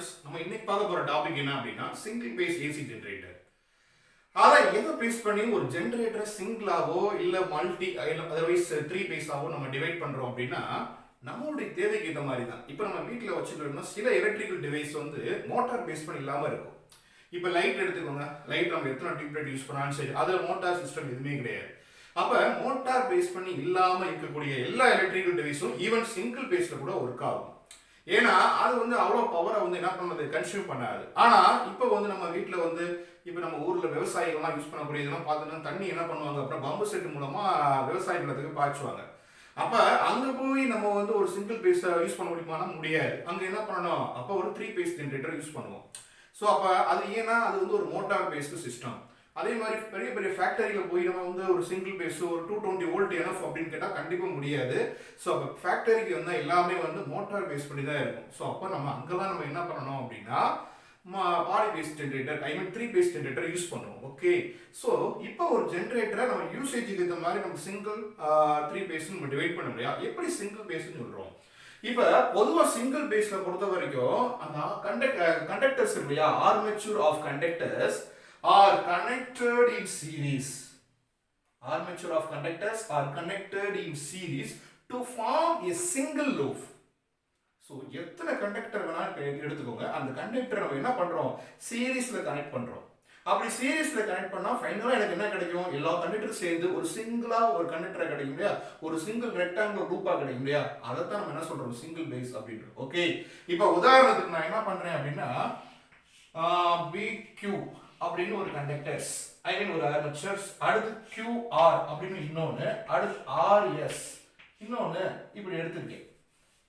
Students, நம்ம இன்னைக்கு பார்க்க போற டாபிக் என்ன அப்படின்னா சிங்கிள் பேஸ் ஏசி ஜெனரேட்டர். அதை எதை பேஸ் பண்ணி ஒரு ஜெனரேட்டரை சிங்கிளாவோ இல்ல மல்டி அதர்வைஸ் த்ரீ பேஸாவோ நம்ம டிவைட் பண்றோம் அப்படின்னா நம்மளுடைய தேவைக்கு ஏற்ற மாதிரி தான். இப்போ நம்ம வீட்டில் வச்சுட்டோம்னா சில எலக்ட்ரிக்கல் டிவைஸ் வந்து மோட்டார் பேஸ் பண்ணி இல்லாமல் இருக்கும். இப்போ லைட் எடுத்துக்கோங்க, லைட் நம்ம எத்தனை டியூப் லைட் யூஸ் பண்ணாலும் சரி, அதில் மோட்டார் சிஸ்டம் எதுவுமே கிடையாது. அப்போ மோட்டார் பேஸ் பண்ணி இல்லாமல் இருக்கக்கூடிய எல்லா எலக்ட்ரிக்கல் டிவைஸும் ஈவன் சிங்கிள் பேஸில் கூட ஒர்க் ஆகும். ஏன்னா அது வந்து அவ்வளோ பவரை வந்து என்ன பண்ணுறது, கன்சியூம் பண்ணாது. ஆனால் இப்போ வந்து நம்ம வீட்டில் வந்து இப்போ நம்ம ஊரில் விவசாயிகள்லாம் யூஸ் பண்ணக்கூடிய இதெல்லாம் பார்த்தோன்னா தண்ணி என்ன பண்ணுவாங்க, அப்புறம் பம்பு செட்டு மூலமாக விவசாய நிலத்துக்கு பாய்ச்சுவாங்க. அப்போ அங்கே போய் நம்ம வந்து ஒரு சிங்கிள் பேஸை யூஸ் பண்ண முடியுமானா முடியாது. அங்கே என்ன பண்ணணும், அப்போ ஒரு த்ரீ பேஸ் ஜென்ரேட்டர் யூஸ் பண்ணுவோம். ஸோ அப்போ அது ஏன்னா அது வந்து ஒரு மோட்டார் பேஸ்டு சிஸ்டம். அதே மாதிரி பெரிய பெரிய ஃபேக்டரியில் போய் நம்ம வந்து ஒரு சிங்கிள் பேஸ் ஒரு 220 வோல்ட் எனஃப் அப்படின்னு கேட்டால் கண்டிப்பாக முடியாது. ஸோ அப்போ ஃபேக்டரிக்கு வந்து எல்லாமே வந்து மோட்டார் பேஸ் பண்ணி தான் இருக்கும். ஸோ அப்போ நம்ம அங்கெல்லாம் நம்ம என்ன பண்ணணும் அப்படின்னா பாடி phase generator three phase generator use பண்ணுவோம். ஓகே, ஸோ இப்போ ஒரு ஜென்ரேட்டரை நம்ம யூசேஜுக்கு இந்த மாதிரி நம்ம சிங்கிள் த்ரீ பேஸ் நம்ம டிவைட் பண்ண முடியாது. எப்படி சிங்கிள் பேஸ்ன்னு சொல்கிறோம்? இப்போ பொதுவாக சிங்கிள் பேஸில் பொறுத்த வரைக்கும் அந்த கண்டக்டர்ஸ் இல்லையா, armature of conductors are connected in series. Armature of conductors are connected in series to form a single loop. So எத்தனை கண்டக்டர் வேணா எடுத்துக்கோங்க, அந்த கண்டக்டர் நம்ம என்ன பண்றோம், சீரிஸ்ல கனெக்ட் பண்றோம். அப்படி சீரிஸ்ல கனெக்ட் பண்ணா ஃபைனலா எனக்கு என்ன கிடைக்கும், எல்லா கண்டக்டரும் சேர்ந்து ஒரு சிங்கிளா ஒரு கண்டக்டரா கிடைக்கும் இல்லையா, ஒரு சிங்கிள் ரெக்டாங்குலர் லூப்பா கிடைக்கும் இல்லையா, அதை தான் நம்ம என்ன சொல்றோம், சிங்கிள் பேஸ் அப்படின்றோம். ஓகே, இப்போ உதாரணத்துக்கு நான் என்ன பண்றேன் அப்படின்னா BQ அப்படின்னு ஒரு கண்டக்டர்ஸ் ஒரு ஆர்மேச்சர்ஸ், அடுத்து QR அப்படின்னு இன்னொன்று, அடுத்து RS இன்னொன்று, இப்படி எடுத்துருக்கேன்.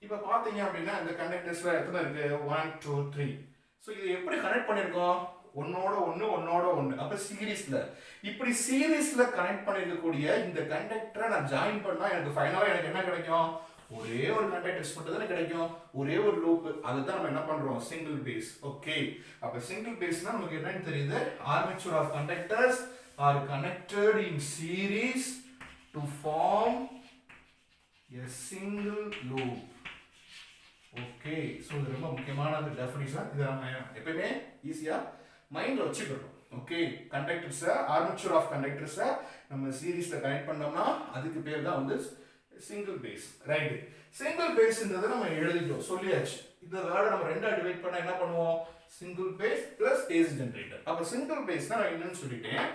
இப்போ பார்த்தீங்க அப்படின்னா இந்த கண்டக்டர்ஸ்ல எத்தனை இருக்கு, 1 2 3. ஸோ இது எப்படி கனெக்ட் பண்ணியிருக்கோம், ஒன்னோட ஒன்று. அப்போ சீரீஸ்ல இப்படி சீரீஸ்ல கனெக்ட் பண்ணிருக்கக்கூடிய இந்த கண்டக்டரை நான் ஜாயின் பண்ணா எனக்கு ஃபைனலா எனக்கு என்ன கிடைக்கும், ஒரே ஒரு கண்டக்டர்ஸ் மட்டும் தான் கிடைக்கும், ஒரே ஒரு லூப். அதுதான் நம்ம என்ன பண்றோம், சிங்கிள் பேஸ். ஓகே, அப்ப சிங்கிள் பேஸ்னா நமக்கு என்னன்னு தெரியுது, armature of conductors are connected in series to form a single loop. Okay, so இது ரொம்ப முக்கியமான ஒரு டெஃபினிஷன். இத நம்ம எப்பவுமே ஈஸியா மைண்ட்ல வச்சுக்கணும். Okay, conductors armature of conductors நம்ம சீரிஸ்ல கனெக்ட் பண்ணோம்னா அதுக்கு பேர் தான் வந்து சிங்கிள் பேஸ். ரைட், சிங்கிள் பேஸ்ன்றதை நம்ம எழுதிட்டோம், சொல்லியாச்சு. இந்த வேர்டை நம்ம ரெண்டா டிவைட் பண்ணா என்ன பண்ணுவோம், single phase plus AC generator. அப்ப சிங்கிள் பேஸ் தான் நான் என்னன்னு சொல்லிட்டேன்.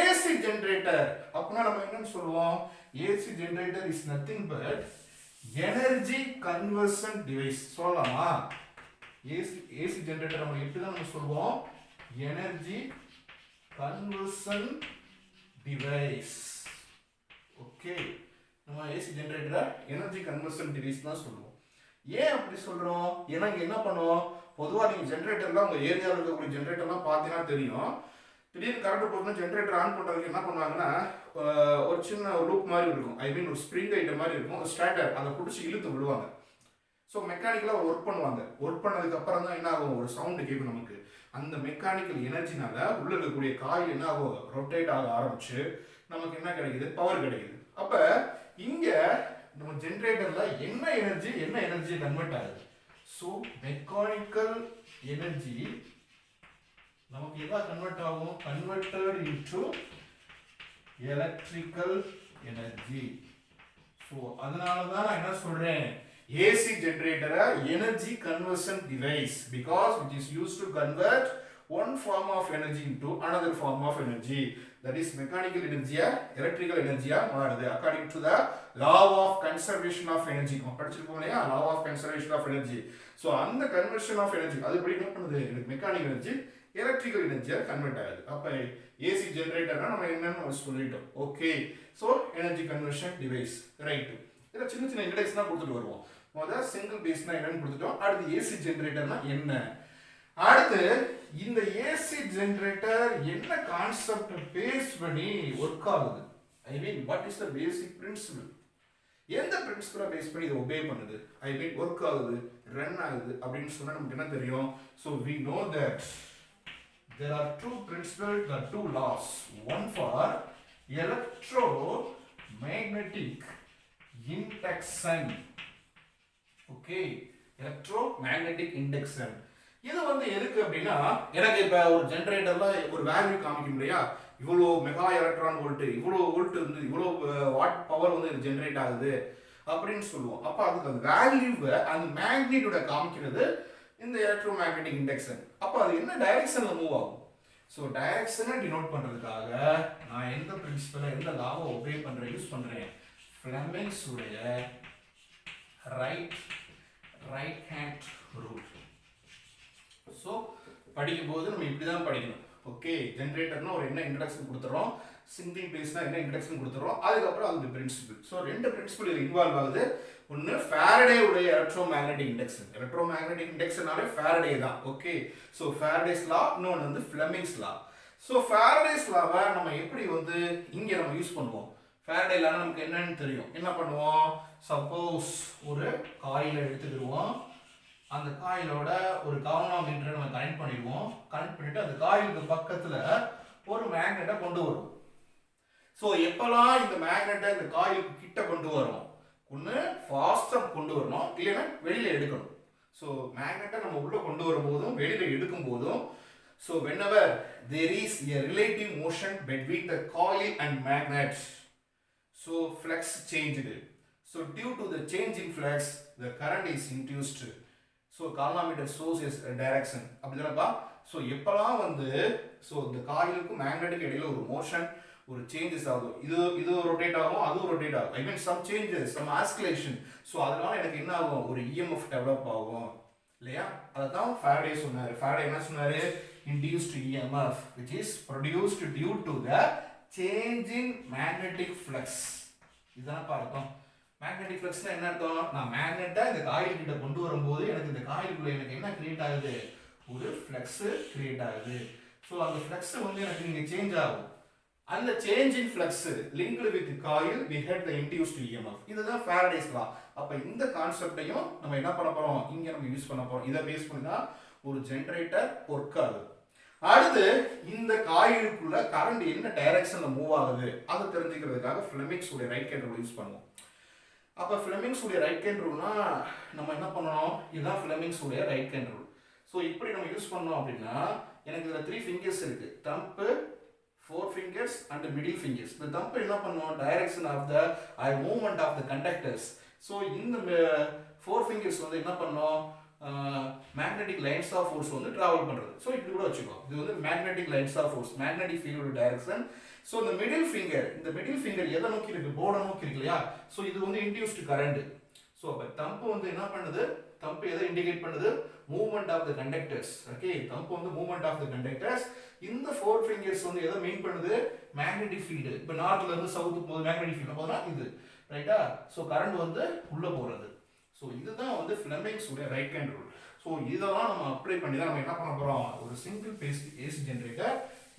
ஏசி ஜெனரேட்டர் அப்படின்னா நம்ம என்னன்னு சொல்லுவோம், AC generator is nothing but energy conversion device சொல்லலாமா. ஏசி ஜெனரேட்டர் நம்ம எப்படி தான் நம்ம சொல்லுவோம், எனர்ஜி கன்வர்ஷன் டிவைஸ். ஓகே, நம்ம ஏசி ஜெனரேட்டரை எனர்ஜி கன்வர்ஷன் டிவைஸ் தான் சொல்லுவோம். ஏன் அப்படி சொல்றோம், ஏன்னா இங்க என்ன பண்ணுவோம், பொதுவாக நீங்க ஜெனரேட்டர்லாம் உங்க ஏரியாவில் இருக்கக்கூடிய ஜெனரேட்டர்லாம் பார்த்தீங்கன்னா தெரியும், திடீர்னு கரண்ட் போகணும் ஜெனரேட்டர் ஆன் பண்ணுறதுக்கு என்ன பண்ணுவாங்கன்னா ஒரு சின்ன லூப் மாதிரி இருக்கும், ஒரு ஸ்ப்ரிங் ஐட்டம் மாதிரி இருக்கும், ஒரு ஸ்டாண்டர் அதை பிடிச்சி இழுத்து விடுவாங்க. ஸோ மெக்கானிக்கலாக ஒர்க் பண்ணுவாங்க. ஒர்க் பண்ணதுக்கு அப்புறம் தான் என்ன ஆகும், ஒரு சவுண்டு கேட்கும் நமக்கு. அந்த மெக்கானிக்கல் எனர்ஜினால உள்ள இருக்கக்கூடிய காயில் என்ன ஆகும், ரொட்டேட் ஆக ஆரம்பிச்சு நமக்கு என்ன கிடைக்குது, பவர் கிடைக்குது. அப்ப இங்க நம்ம ஜெனரேட்டர்ல என்ன எனர்ஜி கன்வெர்ட் ஆகுது. ஸோ மெக்கானிக்கல் எனர்ஜி நமக்கு எதா கன்வெர்ட் ஆகும், converted into electrical energy. So அதனால தான் நான் என்ன சொல்றேன், AC generator energy conversion device because which is used to convert one form of energy into another form of energy, that is mechanical energy electrical energy மாறுது according to the law of conservation of energy. நம்ம படிச்சிருப்போம் இல்லையா, law of conservation of energy. so அந்த conversion of energy அதுபடி என்ன பண்ணுது, mechanical energy electrical எனர்ஜியா convert ஆகுது. அப்ப ஏசி ஜெனரேட்டர்னா நம்ம என்னன்னு சொல்லிட்டோம். Okay, so energy conversion device. Right, இத சின்ன சின்ன இன்டெக்ஸ் தான் கொடுத்துட்டு வருவோம். முதல்ல சிங்கிள் பேஸ்னா என்னன்னு கொடுத்துட்டோம், அடுத்து ஏசி ஜெனரேட்டர்னா என்ன, அடுத்து இந்த ஏசி ஜெனரேட்டர் என்ன கான்செப்ட் பேஸ் பண்ணி ஒர்க் ஆகுது, what is the basic principal, எந்த பிரின்சிபலை பேஸ் பண்ணி இதை ஒபே பண்ணுது, ஒர்க் ஆகுது, ரன் ஆகுது அப்படின்னு சொன்னா நமக்கு என்ன தெரியும். So we know that there are two principles, there are two laws, one for electromagnetic induction. Okay, electromagnetic induction. இது வந்து எதுக்கு அப்படின்னா, எனக்கு இப்ப ஒரு ஜெனரேட்டர்ல ஒரு வேல்யூ காமிக்கும் இல்லையா, இவ்வளோ மெகா எலக்ட்ரான் வோல்ட், இவ்வளோ வோல்ட் வந்து இவ்வளோ வாட் பவர் வந்து இது ஜெனரேட் ஆகுது அப்படின்னு சொல்லுவோம். அப்ப அதுக்கு அந்த வேல்யூவை அந்த மேக்னிட்யூட காமிக்கிறது இந்த எலக்ட்ரோ மேக்னெட்டிக் இண்டக்ஷன். அப்ப அது என்ன டைரக்ஷன்ல மூவ் ஆகும்? ஸோ டைரக்ஷனை டினோட் பண்றதுக்காக நான் எந்த பிரின்சிபலை எந்த லாவை ஒபே பண்றேன் யூஸ் பண்றேன், ஃப்ளெமிங்ஸ் உடைய ரைட் ஹேண்ட் ரூல். ஸோ படிக்கும்போது நம்ம இப்படி தான் படிக்கணும். ஓகே, ஜென்ரேட்டர்னா ஒரு என்ன இன்ட்ரடக்ஷன் கொடுத்துறோம், சிங்கிள் பேஸ்னா என்ன இன்ட்ரடக்ஷன் கொடுத்துறோம், அதுக்கப்புறம் அது பிரின்சிபிள். ஸோ ரெண்டு பிரின்சிபிள் இது இன்வால்வ் ஆகுது. ஒன்று ஃபாரடே உடைய electromagnetic induction. Electromagnetic இண்டக்ஷனாலே ஃபாரடே தான். ஓகே, ஸோ ஃபாரடேஸ் லா, இன்னொன்று வந்து ஃப்ளெமிங்ஸ் லா. ஸோ ஃபாரடேஸ் லாவை நம்ம எப்படி வந்து இங்கே நம்ம யூஸ் பண்ணுவோம்? ஃபாரடே லா நமக்கு என்னன்னு தெரியும். என்ன பண்ணுவோம்? சப்போஸ் ஒரு காயிலை எடுத்துக்கிடுவோம், அந்த காயிலோட ஒரு கால்வனாமீட்டரை நம்ம கனெக்ட் பண்ணிடுவோம். கனெக்ட் பண்ணிட்டு அந்த காயிலுக்கு பக்கத்துல ஒரு மேக்னெட்டை கொண்டு வருவோம். ஸோ எப்பெல்லாம் இந்த மேக்னெட்டை இந்த காயிலுக்கு கிட்ட கொண்டு வரோம், ஒன்று ஃபாஸ்ட்டாக கொண்டு வரணும், இல்லைன்னா வெளியில எடுக்கணும். ஸோ மேக்னெட்டை நம்ம உள்ள கொண்டு வரும்போதும் வெளியில எடுக்கும் போதும், so whenever there is a relative motion between the coil and magnet, so flux changed. So due to the change in flux, the current is induced. So galvanometer source is direction அப்படிதானப்பா. So எப்பெல்லாம் வந்து so இந்த காயிலுக்கும் மேக்னெட்டுக்கு இடையில ஒரு motion, ஒரு changes ஆகும், இது rotate ஆகும், அதுவும் ரொட்டேட் ஆகும், I mean some changes, some oscillation. So அதனால எனக்கு என்ன ஆகும்? ஒரு இஎம்எஃப் டெவலப் ஆகும் இல்லையா? அதை தான் ஃபாரடே சொன்னார். ஃபாரடே என்ன சொன்னார்? Induced EMF which is produced due to the change in magnetic flux. இதுதான் அர்த்தம். மேக்னெட்டிக் ஃப்ளக்ஸ்னா என்ன அர்த்தம்? நான் மேக்னெட்டை இந்த காயில் கிட்ட கொண்டு வரும்போது எனக்கு இந்த காயிலுக்குள்ள எனக்கு என்ன கிரியேட் ஆகுது? ஒரு ஃப்ளக்ஸ் கிரியேட் ஆகுது. ஸோ அந்த ஃப்ளக்ஸ் வந்து எனக்கு இங்கே சேஞ்ச் ஆகும். அந்த change in flux linked with coil we get the induced EMF. இதுதான் ஃபாரடேஸ் லா. அப்ப இந்த கான்செப்டையும் நம்ம என்ன பண்ண போறோம்? இங்க நம்ம யூஸ் பண்ண போறோம். இதை பேஸ் பண்ணி தான் ஒரு ஜெனரேட்டர் ஒர்க் ஆகுது. அடுத்து இந்த காயிலுக்குள்ள கரண்ட் என்ன டைரக்ஷன்ல மூவ் ஆகுது அதை தெரிஞ்சுக்கிறதுக்காக ஃப்ளெமிங்ஸ் உடைய ரைட் ஹேண்ட் ரூல் யூஸ் பண்ணுவோம். அப்போ ஃப்ளெமிங்ஸ் உடைய ரைட் ஹேண்ட் ரூல்னா நம்ம என்ன பண்ணணும்? இதுதான் ஃப்ளெமிங்ஸ் உடைய ரைட் ஹேண்ட் ரூல். ஸோ இப்படி நம்ம யூஸ் பண்ணோம் அப்படின்னா எனக்கு இதில் 3 ஃபிங்கர்ஸ் இருக்கு, thumb, 4 fingers and middle fingers. இந்த தம்பு என்ன பண்ணுவோம்? Direction of the movement of the conductors. So இந்த 4 ஃபிங்கர்ஸ் வந்து என்ன பண்ணோம்? மேக்னெட்டிக் லைன்ஸ் ஆஃப் ஃபோர்ஸ் வந்து டிராவல் பண்றது. ஸோ இப்படி கூட வச்சுக்கோ, இது வந்து magnetic lines of force, magnetic ஃபீல்டோட டைரக்ஷன். ஸோ இந்த மிடில் ஃபிங்கர் எதை நோக்கி இருக்கு? போர்டை நோக்கி இருக்கு இல்லையா? ஸோ இது வந்து இன்டியூஸ்டு கரண்ட். ஸோ அப்போ தம்பு வந்து என்ன பண்ணுது? தம்பு எதை இண்டிகேட் பண்ணுது? Movement of the conductors. Okay, thumb வந்து மூவ்மெண்ட் ஆஃப் த கண்டக்டர்ஸ். இந்த 4 ஃபிங்கர்ஸ் வந்து எதை மீன் பண்ணுது? Magnetic field. இப்போ நார்த்ல இருந்து சவுத்துக்கு போகுது மேக்னெட்டிக் ஃபீல்டு போதுனா இது ரைட்டா? ஸோ கரண்ட் வந்து உள்ள போறது. ஸோ இதுதான் வந்து ஃப்ளெமிங்ஸ் உடைய ரைட் ஹேண்ட் ரூல். ஸோ இதெல்லாம் நம்ம அப்ளை பண்ணி தான் நம்ம என்ன பண்ண போறோம்? ஒரு சிங்கிள் பேஸ் ஏசி ஜெனரேட்டர்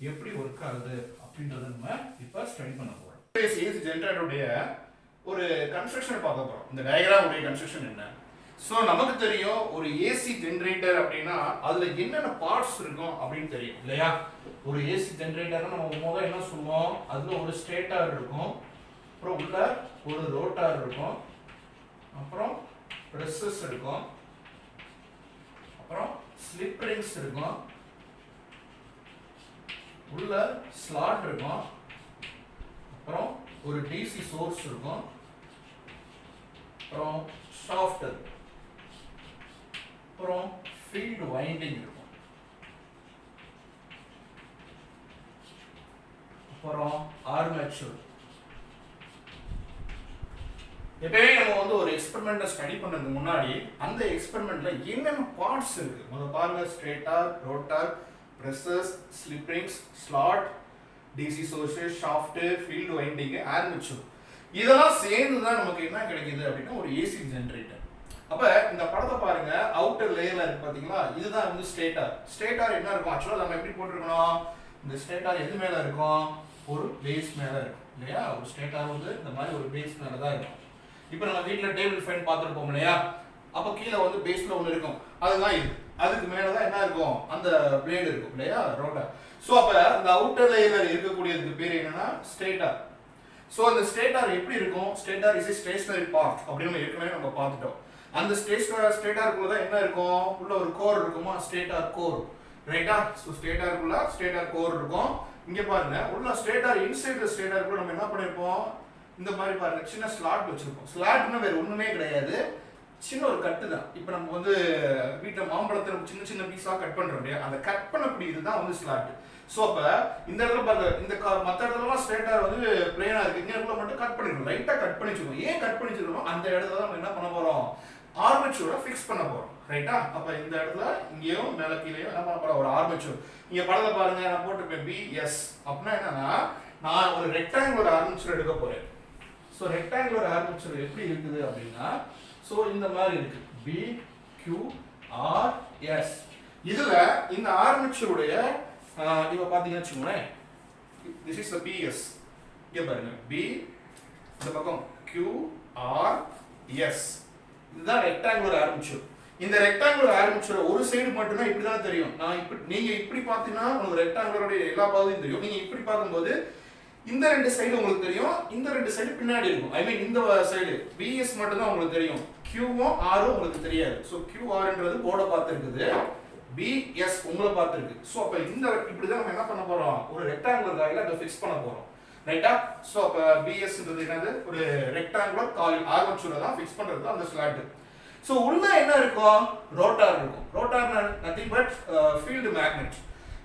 எப்படி ஒர்க் ஆகுது அப்படின்றத நம்ம இப்போ ஸ்டடி பண்ண போறோம். பேஸ் ஏசி ஜெனரேட்டருடைய ஒரு கன்ஸ்ட்ரக்ஷன் பார்க்க போறோம். இந்த டயக்ராம் உடைய கன்ஸ்ட்ரக்ஷன் என்ன? ஸோ நமக்கு தெரியும் ஒரு ஏசி ஜெனரேட்டர் அப்படின்னா அதுல என்னென்ன பார்ட்ஸ் இருக்கும் அப்படின்னு தெரியும் இல்லையா? ஒரு ஏசி ஜெனரேட்டர் நம்ம முதல்ல என்ன சொல்லுவோம்? அதுல ஒரு ஸ்டேட்டர் இருக்கும், அப்புறம் உள்ள ஒரு ரோட்டார் இருக்கும், அப்புறம் பிரஸ்ஸஸ் இருக்கும், அப்புறம் ஸ்லிப் ரிங்ஸ் இருக்கும், உள்ள ஸ்லாட் இருக்கும், அப்புறம் ஒரு டிசி சோர்ஸ் இருக்கும், அப்புறம் ஷாஃப்ட், அப்புறம் ஃபீல்டு வைண்டிங் இருக்கும், அப்புறம் ஆர்மேச்சர். எப்பவே நம்ம வந்து ஒரு எக்ஸ்பெரிமெண்ட்டை ஸ்டடி பண்ணுறதுக்கு முன்னாடி அந்த எக்ஸ்பெரிமெண்ட்ல என்னென்ன பார்ட்ஸ் இருக்கு முதல்ல பாருங்க. Stator, rotor, brushes, slip rings, slot, DC sources, shaft, field winding, armature. இதெல்லாம் சேர்ந்து தான் நமக்கு என்ன கிடைக்குது அப்படின்னா ஒரு ஏசி ஜெனரேட்டர். அப்ப இந்த படத்தை பாருங்க, அவுட்டர் லேயர்ல இருக்கு பாத்தீங்களா? இதுதான் வந்து ஸ்டேட்டார். ஸ்டேட்டார் என்ன இருக்கும்? ஆக்சுவலா நம்ம எப்படி போட்டுருக்கணும்? இந்த ஸ்டேட்டார் எது மேல இருக்கும்? ஒரு பேஸ் மேல இருக்கும் இல்லையா? ஒரு ஸ்டேட்டார் வந்து இந்த மாதிரி ஒரு பேஸ் மேல தான் இருக்கும். இப்போ நம்ம வீட்ல டேபிள் ஃபேன் பார்த்துருப்போம் இல்லையா? அப்போ கீழே வந்து பேஸ்ல ஒன்று இருக்கும், அதுதான் இது. அதுக்கு மேலே தான் என்ன இருக்கும்? அந்த பிளேடு இருக்கும் இல்லையா? ரோட்டர். ஸோ அப்போ அந்த அவுட்டர் லேயர்ல இருக்கக்கூடியதுக்கு பேர் என்னன்னா ஸ்டேட்டார். ஸோ அந்த ஸ்டேட்டார் எப்படி இருக்கும்? ஸ்டேட்டார் இஸ் ஸ்டேஷனரி பார்ட் அப்படின்னு ஏற்கனவே நம்ம பார்த்துட்டோம். அந்த ஸ்டேட்டாருக்குள்ள தான் என்ன இருக்கும், உள்ள ஒரு கோர் இருக்குமா, ஸ்டேட்டார் கோர், ரைட்டா? ஸோ ஸ்டேட்டாருக்குள்ள ஸ்டேட்டார் கோர் இருக்கும். இங்க பாருங்க, உள்ள ஸ்டேட்டார் இன்சைட் ஸ்டேட்டாருக்குள்ள நம்ம என்ன பண்ணிருப்போம், இந்த மாதிரி பாருங்க சின்ன ஸ்லாட் வச்சிருப்போம். ஸ்லாட்னா வேற ஒண்ணுமே கிடையாது, சின்ன ஒரு கட்டு தான். இப்போ நம்ம வந்து வீட்டில் மாம்பழத்தில் சின்ன சின்ன பீஸாக கட் பண்ணுறோம் இல்லையா, அந்த கட் பண்ணக்கூடிய இதுதான் வந்து ஸ்லாட். ஸோ அப்போ இந்த இடத்துல பாருங்க, இந்த மற்ற இடத்துலலாம் ஸ்ட்ரெயிட்டாக வந்து பிளேனாக இருக்குது, இந்த இடத்துல மட்டும் கட் பண்ணிக்கணும், லைட்டாக கட் பண்ணி வச்சுக்கணும். ஏன் கட் பண்ணி வச்சுக்கணும், அந்த இடத்துல நம்ம என்ன பண்ண போகிறோம், ஆர்மேச்சூரை ஃபிக்ஸ் பண்ண போகிறோம், ரைட்டா? அப்போ இந்த இடத்துல இங்கேயும் மேலே கீழேயும் என்ன பண்ண போகிறோம், ஒரு ஆர்மேச்சூர். இங்கே படத்தில் பாருங்க, நான் போட்டிருப்பேன் பிஎஸ். அப்படின்னா என்னன்னா, நான் ஒரு ரெக்டாங்குலர் ஆர்மேச்சூர் எடுக்க போகிறேன். ஸோ ரெக்டாங்குலர் ஆர்மேச்சூர் எப்படி இருக்குது அப்படின்னா, ஸோ இந்த மாதிரி இருக்கு, பி கியூ ஆர் எஸ். இதுல இந்த ஆர்மேச்சருடைய இப்போ பார்த்தீங்கன்னு வச்சுக்கோங்களேன், திஸ் இஸ் த பிஎஸ். இங்கே பாருங்க, பி இந்த பக்கம் கியூ ஆர் எஸ். இதுதான் ரெக்டாங்குலர் ஆர்மேச்சர். இந்த ரெக்டாங்குலர் ஆர்மேச்சர் ஒரு சைடு மட்டும்தான் இப்படி தான் தெரியும். நான் இப்படி, நீங்க இப்படி பார்த்தீங்கன்னா உங்களுக்கு ரெக்டாங்குலருடைய எல்லா பகுதியும் தெரியும். நீங்க இப்படி பார்க்கும்போது இந்த ரெண்டு சைடு உங்களுக்கு தெரியும், இந்த ரெண்டு சைடு பின்னாடி இருக்கும். ஐ மீன் இந்த சைடு பிஎஸ் மட்டும் தான் உங்களுக்கு தெரியும், கியூவும் ஆரும் உங்களுக்கு தெரியாது. ஸோ கியூ ஆர்ன்றது போர்டை பார்த்துருக்குது, பிஎஸ் உங்களை பார்த்துருக்கு. ஸோ அப்போ இந்த இப்படி தான் நம்ம என்ன பண்ண போறோம், ஒரு ரெக்டாங்குலர் காயில அதை ஃபிக்ஸ் பண்ண போறோம், ரைட்டா? ஸோ அப்போ பிஎஸ்ன்றது என்னது, ஒரு ரெக்டாங்குலர் காயில் ஆர்மேச்சரை தான் ஃபிக்ஸ் பண்றது அந்த ஸ்லாட். ஸோ உள்ள என்ன இருக்கும், ரோட்டார் இருக்கும். Rotor nothing but field magnet.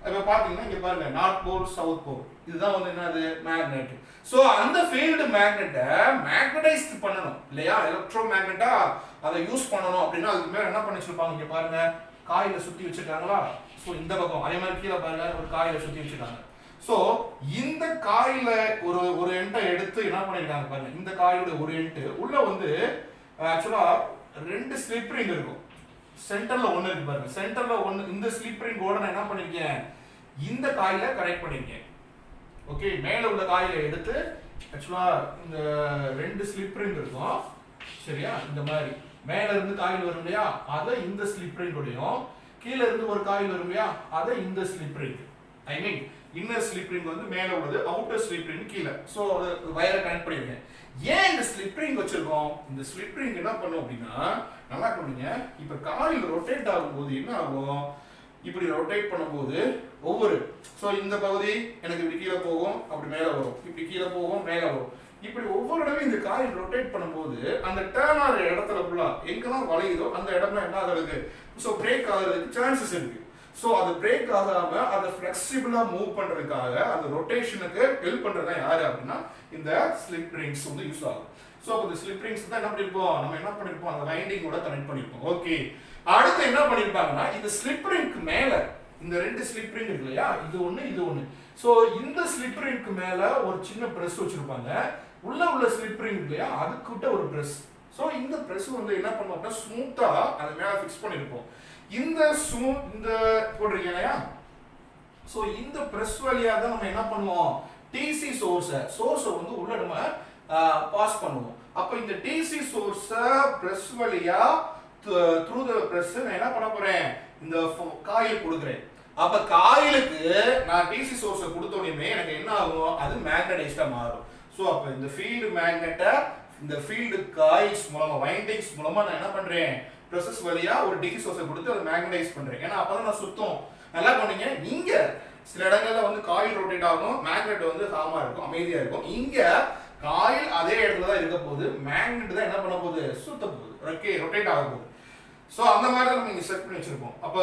இப்போ பார்த்தீங்கன்னா இங்கே பாருங்க, நார்த் போல் சவுத் போல், இதுதான் வந்து என்னது, மேக்னெட். ஸோ அந்த ஃபீல்டு மேக்னெட்டை மேக்னடைஸ் பண்ணணும் இல்லையா, எலக்ட்ரோ மேக்னெட்டா அதை யூஸ் பண்ணணும் அப்படின்னா அதுக்கு மேலே என்ன பண்ணி வச்சிருப்பாங்க, இங்கே பாருங்க காயில சுற்றி வச்சிருக்காங்களா. ஸோ இந்த பக்கம் அதே மாதிரி கீழே பாருங்க ஒரு காயில சுற்றி வச்சிருக்காங்க. ஸோ இந்த காயில ஒரு எண்டை எடுத்து என்ன பண்ணிருக்காங்க பாருங்க, இந்த காயோட ஒரு எண்டு உள்ள வந்து ஆக்சுவலா ரெண்டு ஸ்லிப் ரிங் இருக்கும். சென்டர்ல ஒண்ணு இருக்கு பாருங்க, சென்டர்ல ஒண்ணு, இந்த ஸ்லிப் ரிங்கோட நான் என்ன பண்ணிருக்கேன், இந்த காயில கனெக்ட் பண்ணிருக்கேன். ஓகே, மேல உள்ள காயில எடுத்து ஆக்சுவலா இந்த ரெண்டு ஸ்லிப் ரிங் இருக்கும் சரியா, இந்த மாதிரி மேல இருந்து காயில் வரும் இல்லையா, அதை இந்த ஸ்லிப் ரிங் உடையும், கீழே இருந்து ஒரு காயில் வரும் இல்லையா, அதை இந்த ஸ்லிப் ரிங், ஐ மீன் இன்னர் ஸ்லிப் ரிங் வந்து மேல உள்ளது, அவுட்டர் ஸ்லிப் ரிங் கீழே. ஸோ வயரை கனெக்ட் பண்ணிருக்கேன். ஏன் இந்த ஸ்லிப் ரிங் வச்சிருக்கோம், இந்த ஸ்லிப் ரிங் என்ன பண்ணும் அப்படின்னா, நல்லா பண்ணுங்க, இப்ப காயில் ரொட்டேட் ஆகும்போது என்ன ஆகும், இப்படி ரொட்டேட் பண்ணும்போது ஒவ்வொரு, ஸோ இந்த பகுதி எனக்கு இப்படி கீழே போகும், அப்படி மேலே வரும், இப்படி கீழே போகும், மேலே வரும், இப்படி ஒவ்வொரு இடமே இந்த காயில் ரொட்டேட் பண்ணும்போது அந்த டர்ன் ஆகிற இடத்துல ஃபுல்லா எங்கெல்லாம் வளையுதோ அந்த இடம்லாம் என்ன ஆகுறது, ஸோ பிரேக் ஆகுறதுக்கு சான்சஸ் இருக்கு. ஸோ அது பிரேக் ஆகாம அதை ஃபிளெக்சிபிளா மூவ் பண்றதுக்காக அந்த ரொட்டேஷனுக்கு ஹெல்ப் பண்றதா யாரு அப்படின்னா இந்த ஸ்லிப் ரிங்ஸ் வந்து யூஸ் ஆகும். ஸோ அந்த ஸ்லிப் ரிங்ஸ் தான் என்ன பண்ணிருப்போம், நம்ம என்ன பண்ணிருப்போம், அந்த வைண்டிங்கோட கனெக்ட் பண்ணிருப்போம். ஓகே, அடுத்து என்ன பண்ணிருப்பாங்கன்னா, இந்த ஸ்லிப் ரிங்க்கு மேல இந்த ரெண்டு ஸ்லிப் ரிங் இருக்கு இல்லையா, இது ஒண்ணு இது ஒண்ணு. ஸோ இந்த ஸ்லிப் ரிங்க்கு மேல ஒரு சின்ன பிரஸ் வச்சிருப்பாங்க, உள்ள ஸ்லிப் ரிங் இல்லையா, அதுக்கிட்ட ஒரு பிரஸ். ஸோ இந்த பிரஸ் வந்து என்ன பண்ணுவோம்னா ஸ்மூத்தா அது மேல ஃபிக்ஸ் பண்ணிருப்போம். இந்த போடுறீங்க இல்லையா, ஸோ இந்த பிரஸ் வழியா தான் நம்ம என்ன பண்ணுவோம், டிசி சோர்ஸை வந்து உள்ள நம்ம பாஸ் பண்ணுவோம். அப்போ இந்த டிசி சோர்ஸை பிரஸ் வழியா த்ரூ த பிரஸ் நான் என்ன பண்ண போறேன், இந்த காயில் கொடுக்குறேன். அப்ப காயிலுக்கு நான் டிசி சோர்ஸை கொடுத்தோடனே எனக்கு என்ன ஆகும், அது மேக்னடைஸ்டா மாறும். ஸோ அப்போ இந்த ஃபீல்டு மேக்னெட்டை இந்த ஃபீல்டு காயில்ஸ் மூலமா வைண்டிங்ஸ் மூலமா நான் என்ன பண்றேன், ப்ரோசஸ் வழியா ஒரு டிசி சோர்ஸை கொடுத்து அதை மேக்னடைஸ் பண்றேன். ஏன்னா அப்பதான் நான் சுத்தம். நல்லா பண்ணீங்க. நீங்க சில இடங்கள்ல வந்து காயில் ரொட்டேட் ஆகும், மேக்னெட் வந்து காமா இருக்கும், அமைதியா இருக்கும். இங்க காயில் அதே இடத்துல தான் இருக்க போகுது, மேக்னெட் தான் என்ன பண்ண போகுது, சுத்த போகுது, ஓகே, ரொட்டேட் ஆக போகுது. ஸோ அந்த மாதிரி தான் நம்ம இங்கே செட் பண்ணி வச்சிருப்போம். அப்போ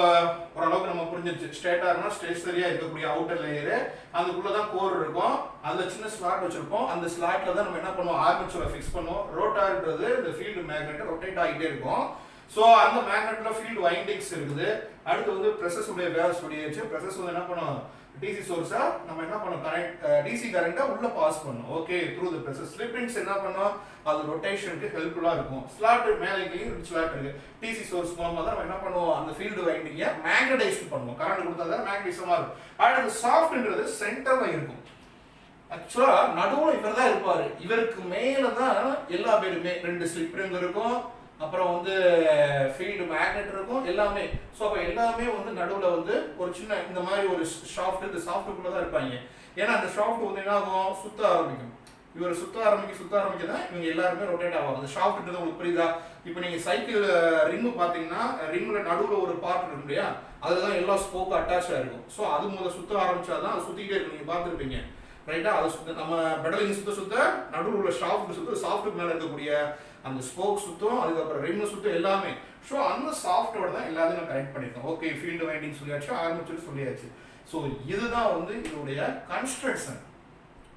ஓரளவுக்கு நம்ம புரிஞ்சிருச்சு. ஸ்ட்ரெயிட்டாக ஸ்டேஷனரியாக இருக்கக்கூடிய அவுட்டர் லேயரு, அதுக்குள்ளே தான் கோர் இருக்கும், அதில் சின்ன ஸ்லாட் வச்சிருப்போம். அந்த ஸ்லாட்டில் தான் நம்ம என்ன பண்ணுவோம், ஆர்மேச்சரை ஃபிக்ஸ் பண்ணுவோம். ரோட்டார்ன்றது இந்த ஃபீல்டு மேக்னெட் ரொட்டேட் ஆகிட்டே இருக்கும். ஸோ அந்த மேக்னெட்ல ஃபீல்டு வைண்டிங்ஸ் இருக்குது. அடுத்து வந்து ப்ரெசஸ் உடைய வேலை சொல்லியாச்சு. ப்ரெசஸ் வந்து என்ன பண்ணும், டிசி சோர்ஸா நம்ம என்ன பண்ணோம், கரெக்ட் டிசி கரண்டா உள்ள பாஸ் பண்ணும். Okay, through the brushes. Slip rings என்ன பண்ணும், அது ரொட்டேஷனுக்கு ஹெல்ப்ஃபுல்லா இருக்கும். ஸ்லாட் மேலேயும் ஸ்லாட் இருக்கு. டிசி சோர்ஸ் மூலமா தான் நம்ம என்ன பண்ணுவோம், அந்த ஃபீல்டு வைண்டிங்கை மேக்னடைஸ் பண்ணுவோம். கரண்ட் கொடுத்தா தான் மேக்னடைஸமா இருக்கும். அடுத்து சாஃப்ட்ன்றது சென்டர்ல இருக்கும். ஆக்சுவலா நடுவுல இவர் தான் இருப்பாரு. இவருக்கு மேல தான் எல்லா பேருமே ரெண்டு ஸ்லிப் ரிங் இருக்கும், அப்புறம் வந்து ஃபீல்டு மேக்னெட் இருக்கும், எல்லாமே. ஸோ அப்போ எல்லாமே வந்து நடுவில் வந்து ஒரு சின்ன இந்த மாதிரி ஒரு ஷாஃப்ட், இந்த ஷாஃப்ட்டுக்குள்ளே தான் இருப்பாங்க. ஏன்னா அந்த ஷாஃப்ட் வந்து என்ன ஆகும், சுத்த ஆரம்பிக்கும். இவர் சுத்த ஆரம்பிக்க தான் இவங்க எல்லாருமே ரொட்டேட் ஆவாங்க. அந்த ஷாஃப்ட்ன்றது உங்களுக்கு புரியுதா? இப்போ நீங்க சைக்கிள் ரிம்மு பாத்தீங்கன்னா ரிம்ல நடுவுல ஒரு பார்ட் இருக்கும் இல்லையா, அதுதான் எல்லா ஸ்போக்கு அட்டாச்சா இருக்கும். ஸோ அது முதல்ல சுத்த ஆரம்பிச்சாதான் அது சுத்திட்டே இருக்கும். நீங்க பார்த்துருப்பீங்க ரைட்டா? அது சுத்த நம்ம பெடலிங் சுத்த நடுவில் உள்ள சாஃப்ட்டுக்கு மேல இருக்கக்கூடிய அந்த ஸ்போக் சுத்தம், அதுக்கப்புறம் ரிம் சுத்தம் எல்லாமே. ஸோ அந்த சாஃப்ட்வேர் தான் எல்லாத்தையும் நான் கனெக்ட் பண்ணிருக்கோம். ஓகே, ஃபீல்டு வைண்டிங் சொல்லியாச்சு, ஆர்மேச்சர் சொல்லியாச்சு. ஸோ இதுதான் வந்து இதோடைய construction.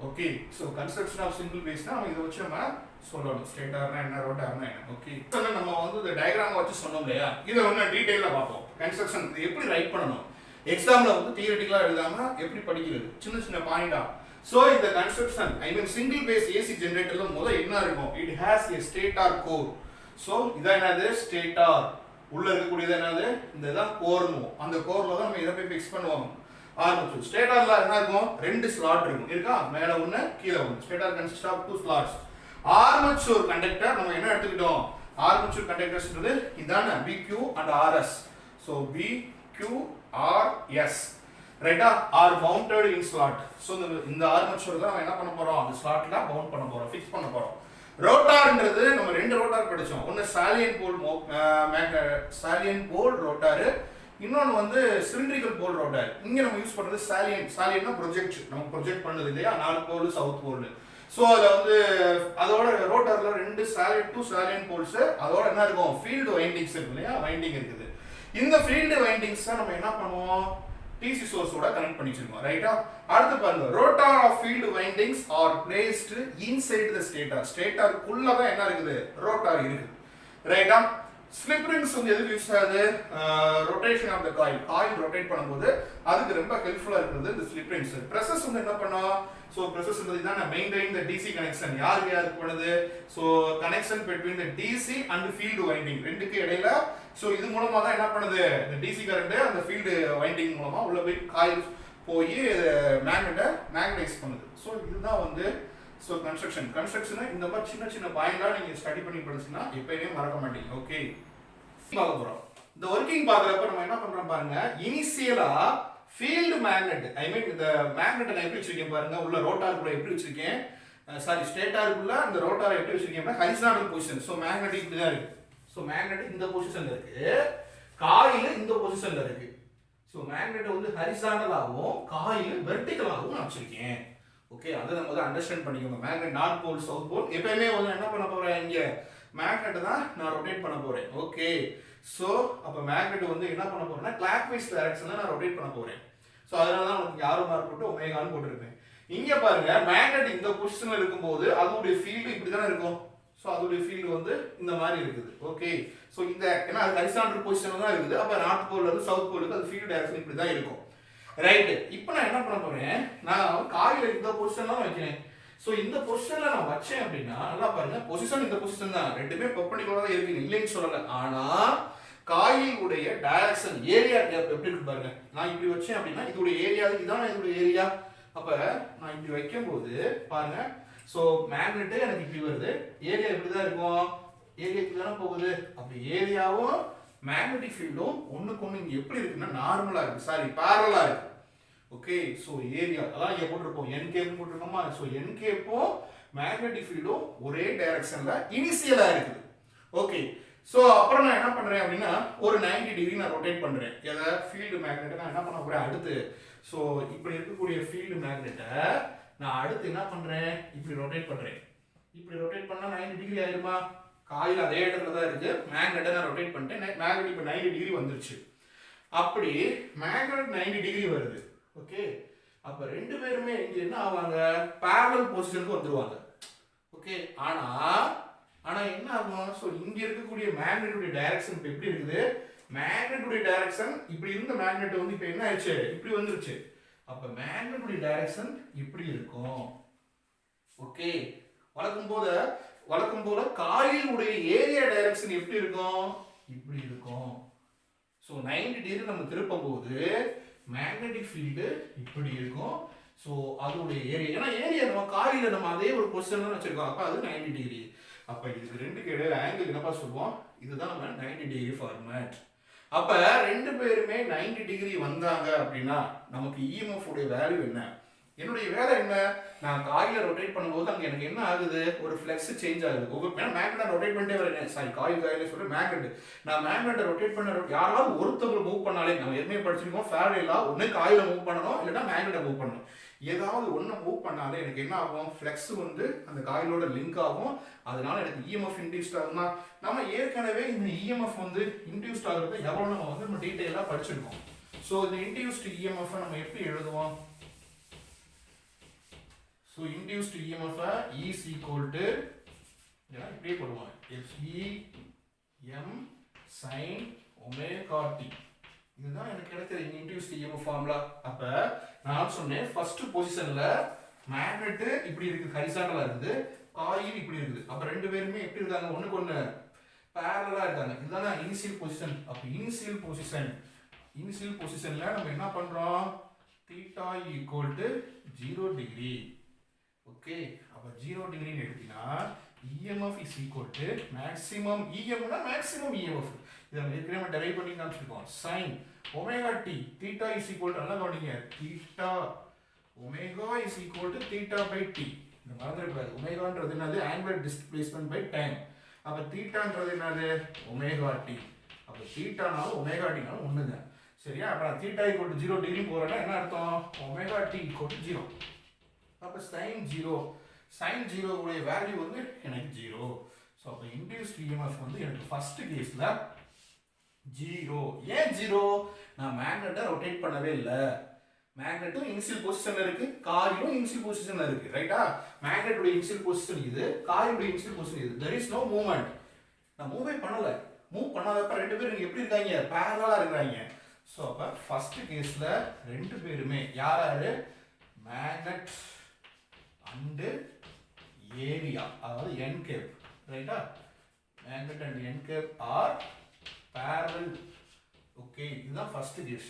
Okay, so construction of single பேஸ்னா நம்ம இதை வச்சு நம்ம சொல்லணும். ஸ்ட்ரெயிட்டார்னா என்ன, ரோட்டார்னா என்ன. ஓகே, நம்ம வந்து இந்த டயக்ராம் வச்சு சொன்னோம் இல்லையா, இதை வந்து டீடைலா பார்ப்போம். கன்ஸ்ட்ரக்ஷன் இது எப்படி ரைட் பண்ணணும், எக்ஸாம்ல வந்து தியரிட்டிக்கலா எழுதாம எப்படி படிக்கிறது, சின்ன சின்ன பாயிண்டா. ஸோ இந்த கன்ஸ்ட்ரக்ஷன் சிங்கிள் பேஸ் ஏசி ஜெனரேட்டர்ல முதல்ல என்ன இருக்கும், it has a stator core. So இதான் என்னது, ஸ்டேட்டார். உள்ள இருக்கக்கூடியது என்னது, இந்த இதான் கோர்னும். அந்த கோர்ல தான் நம்ம இதை போய் ஃபிக்ஸ் பண்ணுவோம். ஆர்மேச்சர் ஸ்டேட்டார்ல என்ன இருக்கும், 2 ஸ்லாட் இருக்கும் இருக்கா, மேல ஒண்ணு கீழ ஒண்ணு. Stator consists of 2 slots. Armature conductor நம்ம என்ன எடுத்துக்கிட்டோம், ஆர்மேச்சர் கண்டக்டர்ஸ்ன்றது இதான BQ and RS. So BQ RS ரைட்டா, are mounted in slot. So இந்த ஆர்மேச்சர் தான் நம்ம என்ன பண்ண போறோம், அந்த ஸ்லாட்ல மவுண்ட் பண்ண போறோம், ஃபிக்ஸ் பண்ண போறோம். ரோட்டார்ன்றது நம்ம 2 ரோட்டார் படிச்சோம். ஒன்னு சாலியன் போல் ரோட்டார், இன்னொன்று வந்து சிலிண்ட்ரிக்கல் போல் ரோட்டார். இங்க நம்ம யூஸ் பண்றது சாலியன்னா ப்ரொஜெக்ட், நம்ம ப்ரொஜெக்ட் பண்ணது இல்லையா, north pole south pole. So அதில் வந்து அதோட ரோட்டார்ல 2 சாலியன் போல்ஸ், அதோட என்ன இருக்கும், ஃபீல்டு வைண்டிங்ஸ் இருக்கு இல்லையா, வைண்டிங் இருக்குது. இந்த ஃபீல்டு வைண்டிங்ஸ் தான் நம்ம என்ன பண்ணுவோம், டிசி சோர்ஸோட கனெக்ட் பண்ணி வச்சிருக்கோம் ரைட்டா. அடுத்து பாருங்க, rotor of field windings are placed inside the stator. ஸ்டேட்டாருக்குள்ள தான் என்ன இருக்குது, ரோட்டார் இருக்குது ரைட்டா. ஸ்லிப் ரிங்ஸ் வந்து எதுக்கு யூஸ் ஆகுது, rotation of the coil rotate பண்ணும்போது அதுக்கு ரொம்ப ஹெல்ப்ஃபுல்லா இருக்குது இந்த ஸ்லிப் ரிங்ஸ். பிரஷஸ் வந்து என்ன பண்ணும், சோ பிரஷஸ் இதான் மெயின்டைன் தி டிசி கனெக்ஷன். யாருக்கு பண்ணுது, so connection between the DC and field winding ரெண்டுக்கு இடையில. சோ இது மூலமா தான் என்ன பண்ணுது, இந்த டிசி கரண்ட் அந்த ஃபீல்டு வைண்டிங் மூலமா உள்ள போய் காயில் போய் மேக்னடைஸ் பண்ணுது. சோ இதுதான் வந்து சோ கன்ஸ்ட்ரக்ஷன் இந்த மாதிரி சின்ன சின்ன பாயிண்டா நீங்க ஸ்டடி பண்ணி படிச்சீங்கன்னா எப்பயுமே மறக்க மாட்டீங்க. ஓகே, பார்க்க போறோம். இந்த ஒர்க்கிங் பார்க்கறப்ப நம்ம என்ன பண்றோம் பாருங்க, இனிஷியலா ஃபீல்டு மேக்னெட், இந்த மேக்னெட்டை நான் எப்படி வச்சிருக்கேன் பாருங்க, உள்ள ரோட்டாருக்குள்ள எப்படி வச்சிருக்கேன், சாரி ஸ்டேட்டாருக்குள்ள அந்த ரோட்டாரை எப்படி வச்சிருக்கேன், ஹரிசாண்டல் பொசிஷன். சோ மேக்னெட் இப்படி தான் இருக்கு. சோ மேக்னெட் இந்த பொசிஷன்ல இருக்கு, காயில் இந்த பொசிஷன்ல இருக்கு. சோ மேக்னெட் வந்து ஹரிசாண்டலாவும் காயில் வெர்டிகலாவும் நான் வச்சிருக்கேன். ஓகே, அதை நம்ம வந்து அண்டர்ஸ்டாண்ட் பண்ணிக்கோங்க. Magnet north pole south pole எப்பயுமே வந்து என்ன பண்ண போறேன், இங்க மேக்னெட் தான் நான் ரொட்டேட் பண்ண போறேன். ஓகே, சோ அப்ப மேக்னெட் வந்து என்ன பண்ண போறேன்னா கிளாக் வைஸ் டைரக்ஷன்ல நான் ரொட்டேட் பண்ண போறேன். சோ அதனால தான் உங்களுக்கு யாரோ மார்க் போட்டு ஒமேகான்னு போட்டுருப்பேன். இங்க பாருங்க, மேக்னெட் இந்த பொசிஷன்ல இருக்கும்போது அதோட ஃபீல்டு இப்படி தானே இருக்கும். சோ அதோட ஃபீல்டு வந்து இந்த மாதிரி இருக்குது. ஓகே, சோ இந்த ஏன்னா அது ஹரிசாண்டல் பொசிஷன்ல தான் இருக்குது. அப்ப நார்த் போல்ல இருந்து சவுத் போலுக்கு அது ஃபீல்டு டைரக்ஷன் இப்படி தான் இருக்கும் ரைட். இப்போ நான் என்ன பண்ண போறேன், நான் காயில இந்த பொசிஷன்ல தான் வைக்கிறேன். சோ இந்த பொசிஷன்ல நான் வச்சேன் அப்படின்னா நல்லா பாருங்க, பொசிஷன் இந்த பொசிஷன் தான், ரெண்டுமே பெர்பெண்டிகுலரா தான் இருக்கு, இல்லைன்னு சொல்லல. ஆனா காயில் உடைய டைரக்ஷன் ஏரியா எப்படி இருக்கு பாருங்க. நான் இப்படி வச்சேன் அப்படின்னா இதோட ஏரியா இதான, இதோட ஏரியா. அப்ப நான் இப்படி வைக்கும்போது பாருங்க, சோ மேக்னெட் எனக்கு இப்படி வருது, ஏரியா இப்படி தான் இருக்கும், ஏரியா இப்படி தானே போகுது. அப்ப ஏரியாவும் மேக்னெட்டிக் ஃபீல்டும் ஒண்ணுக்கு ஒண்ணு இங்க எப்படி இருக்குன்னா நார்மலா இருக்கு, சாரி பேரலா இருக்கு. ஓகே, சோ ஏரியா அதான் இங்க போட்டுருப்போம், என்கேப் போட்டுருக்கோமா. சோ என்கேப்பும் மேக்னெட்டிக் ஃபீல்டும் ஒரே டைரக்ஷன்ல இனிஷியலா இருக்குது. ஓகே, சோ அப்புறம் நான் என்ன பண்றேன் அப்படின்னா ஒரு 90 டிகிரி நான் ரொட்டேட் பண்றேன். எதை, ஃபீல்டு மேக்னெட்டை நான் என்ன பண்ண போறேன் அடுத்து. சோ இப்படி இருக்கக்கூடிய ஃபீல்டு மேக்னெட்டை நான் அடுத்து என்ன பண்றேன், இப்படி ரொட்டேட் பண்றேன். இப்படி ரொட்டேட் பண்ணா 90 டிகிரி ஆயிருமா, காயில் அதே இடத்துல தான் இருக்கு. மேக்னெட்டை நான் ரொட்டேட் பண்ணிட்டேன், மேக்னெட் இப்போ 90 டிகிரி வந்துருச்சு. அப்படி மேக்னெட் 90 டிகிரி வருது. ஓகே, அப்ப ரெண்டு பேருமே இங்க என்ன ஆவாங்க, parallel பொசிஷனுக்கு வந்துருவாங்க. ஓகே, ஆனா என்ன ஆகும், சோ இங்க இருக்கக்கூடிய மேக்னெட்டுடைய டைரக்ஷன் இப்ப எப்படி இருக்குது, மேக்னெட்டுடைய டைரக்ஷன் இப்படி இருந்த மேக்னெட் வந்து இப்ப என்ன ஆயிடுச்சு, இப்படி வந்துருச்சு. அப்ப மேக்னெட்டுடைய டைரக்ஷன் இப்படி இருக்கும். ஓகே, வழக்கம் போல காயிலுடைய ஏரியா டைரக்ஷன் எப்படி இருக்கும், இப்படி இருக்கும். சோ 90 டிகிரி நம்ம திருப்பும் போது மேக்னெட்டிக் ஃபீல்டு இப்படி இருக்கும். சோ அதோட ஏரியா, ஏன்னா ஏரியா நம்ம காயில நம்ம அதே ஒரு பொசிஷன்ல வச்சிருக்கோம். அப்ப அது 90 டிகிரி. அப்ப இதுக்கு ரெண்டுக்கு இடையில ஆங்கிள் என்னப்பா சொல்லுவோம், இதுதான் நம்ம 90 டிகிரி ஃபார்மேட். அப்ப ரெண்டு பேருமே 90 டிகிரி வந்தாங்க அப்படின்னா நமக்கு இஎம்எஃப் உடைய வேல்யூ என்ன, என்னுடைய வேலை என்ன, நான் காயில ரொட்டேட் பண்ணும்போது அங்க எனக்கு என்ன ஆகுது, ஒரு ஃப்ளெக்ஸ் சேஞ்ச் ஆகுது. ஒவ்வொரு மேக்னெட் ரொட்டேட் பண்ணிட்டே வரேன், சாரி காயில சொல்ற மேக்னெட், நான் மேக்னெட்டை ரொட்டேட் பண்ண யாராவது ஒருத்தவங்க மூவ் பண்ணாலே, நம்ம ஏற்கனவே படிச்சிருக்கோம் ஃபேரடே லா, ஒண்ணு காயில மூவ் பண்ணணும் இல்லைன்னா மேக்னெட்டை மூவ் பண்ணணும். ஏதாவது ஒன்று மூவ் பண்ணாலே எனக்கு என்ன ஆகும், ஃப்ளெக்ஸ் வந்து அந்த காயிலோட லிங்க் ஆகும், அதனால எனக்கு இஎம்எஃப் இன்டியூஸ்ட் ஆகும்னா, நம்ம ஏற்கனவே இந்த இஎம்எஃப் வந்து இன்டியூஸ்ட் ஆகுறது எவ்வளோ நம்ம வந்து நம்ம டீட்டெயிலாக படிச்சிருக்கோம். ஸோ இந்த இன்டியூஸ்ட் இஎம்எஃப் நம்ம எப்படி எழுதுவோம், so induced EMF is equal to இப்படியே போடுவோம், F E M sine omega t. இதுதான் எனக்கு கிடைக்கிற இன்டியூஸ்ட் இஎம்எஃப் ஃபார்முலா. அப்ப நான் சொன்னேன் ஃபர்ஸ்ட் பொசிஷன்ல மேக்னெட் இப்படி இருக்கு, ஹரிசாண்டலா இருக்குது, காயில் இப்படி இருக்குது. அப்ப ரெண்டு பேருமே எப்படி இருக்காங்க, ஒண்ணுக்கு ஒண்ணு பேரலா இருக்காங்க. இதுதான் இனிஷியல் பொசிஷன். அப்ப இனிஷியல் பொசிஷன்ல நம்ம என்ன பண்றோம், theta equal to 0 degree. Okay, அப்ப 0 டிகிரின்னு எடுத்தீங்கன்னா EMF is equal to maximum EM னா maximum EMF. இத நம்ம ஏற்கனவே டெரைவ் பண்ணி காமிச்சிருக்கோம். sin omega t theta is equal to, நல்லா கவனிங்க, theta omega is equal to theta by t. இந்த மறந்துடக்கூடாது, ஒமேகான்றது என்னது, angular displacement by time. அப்ப தீட்டான்றது என்னது, ஒமேகா t. அப்ப தீட்டானாலும் ஒமேகா tனாலும் ஒண்ணுங்க. சரியா? அப்ப theta equal to 0 டிகிரி போறேன்னா என்ன அர்த்தம், ஒமேகா t equal to 0. அப்ப sin 0 உடைய வேல்யூ வந்து எனக்கு 0. ஸோ அப்போ இன்டியூஸ்ட் இஎம்எஃப் வந்து எனக்கு ஃபர்ஸ்ட் கேஸில் 0. ஏன் 0? நான் மேக்னெட்டை ரொட்டேட் பண்ணவே இல்லை. மேக்னெட்டும் இனிஷியல் பொசிஷன்ல இருக்கு, காயிலும் இனிஷியல் பொசிஷன்ல இருக்கு, ரைட்டா? மேக்னெட்டோட இனிஷியல் பொசிஷன் இது, காயிலோட இனிஷியல் பொசிஷன் இது. there is no movement. நான் மூவே பண்ணல. மூவ் பண்ணாதப்ப ரெண்டு பேரும் எப்படி இருக்காங்க, பேரலா இருக்காங்க. ஸோ அப்போ ஃபர்ஸ்ட் கேஸ்ல ரெண்டு பேருமே யாராரு, மேக்னெட் அண்ட் ஏரியா, அதாவது n கேப், ரைட்டா? Magnet and n gap are parallel. Okay, இதுதான் ஃபர்ஸ்ட் கேஸ்,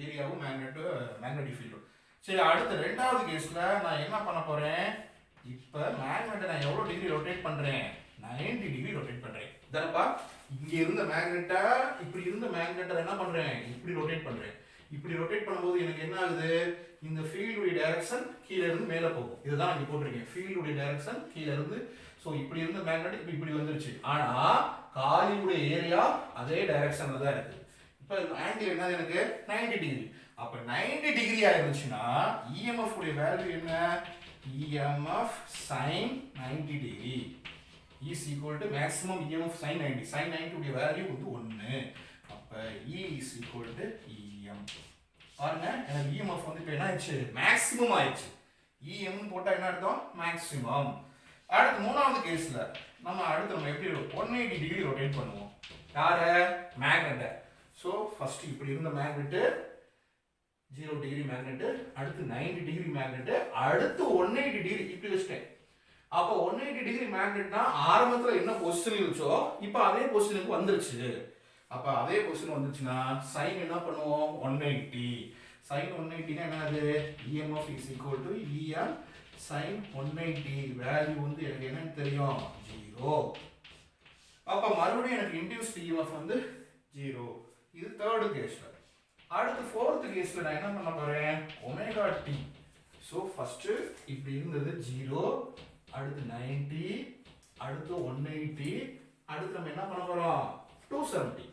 ஏரியாவும் மேக்னெட்டிக் ஃபீல்டும். சரி, அடுத்த ரெண்டாவது கேஸ்ல நான் என்ன பண்ண போறேன், இப்போ மேக்னெட்டை நான் எவ்வளவு டிகிரி ரொட்டேட் பண்றேன், 90 டிகிரி ரொட்டேட் பண்றேன். தானப்பா, இங்க இருந்த மேக்னெட்டை, இப்படி இருந்த மேக்னெட்டை என்ன பண்றேன், இப்படி ரொட்டேட் பண்றேன். இப்படி ரொட்டேட் பண்ணும்போது எனக்கு என்ன ஆகுது, இந்த ஃபீல்டுடைய டைரக்ஷன் கீழ இருந்து மேலே போகும். இதுதான் இங்க போட்டிருக்கேன், ஃபீல்டுடைய டைரக்ஷன் கீழ இருந்து. ஸோ இப்படி இருந்த மேக்னெட் இப்படி வந்துருச்சு. ஆனா காயிலுடைய ஏரியா அதே டைரக்ஷன்ல தான் இருக்கு. இப்போ ஆங்கிள் என்ன, எனக்கு 90 டிகிரி. அப்ப 90 டிகிரி ஆயிருச்சுன்னா இஎம்எஃப் உடைய வேல்யூ என்ன, EMF sin 90 degree is equal to maximum EMF sin 90. sin 90 உடைய வேல்யூ வந்து 1. அப்ப E is equal to EM. பாருங்க, எனக்கு EMF வந்து இப்போ என்ன ஆயிடுச்சு, மேக்ஸிமம் ஆயிடுச்சு. EM போட்டா என்ன அர்த்தம், மேக்ஸிமம். அடுத்து மூணாவது கேஸ்ல நம்ம எப்படி 180 டிகிரி ரொட்டேட் பண்ணுவோம், யார, மேக்னெட்டை. ஸோ ஃபர்ஸ்ட் இப்படி இருந்த மேக்னெட் 0 டிகிரி மேக்னெட், அடுத்து 90 டிகிரி மேக்னெட், அடுத்து 180 டிகிரி இப்படி வச்சிட்டேன். அப்போ 180 டிகிரி மேக்னெட்னா ஆரம்பத்துல என்ன பொசிஷன் இருந்துச்சோ இப்போ அதே பொசிஷனுக்கு வந்துருச்சு. அப்ப அதே பொசிஷன் வந்துச்சுன்னா சைன் என்ன பண்ணுவோம், 180. சைன் 180 னா என்னது, EMF is equal to EM sin 180. Value வந்து எனக்கு என்னன்னு தெரியும், 0. அப்ப மறுபடியும் எனக்கு இன்டியூஸ்ட் EMF வந்து 0. இது தேர்ட் கேஸ்ல. அடுத்து ஃபோர்த் கேஸ்ல நான் என்ன பண்ண போறேன், ஒமேகா t. ஸோ ஃபர்ஸ்ட் இப்படி இருந்தது 0, அடுத்து 90, அடுத்து 180, அடுத்து நம்ம என்ன பண்ண போறோம், 270.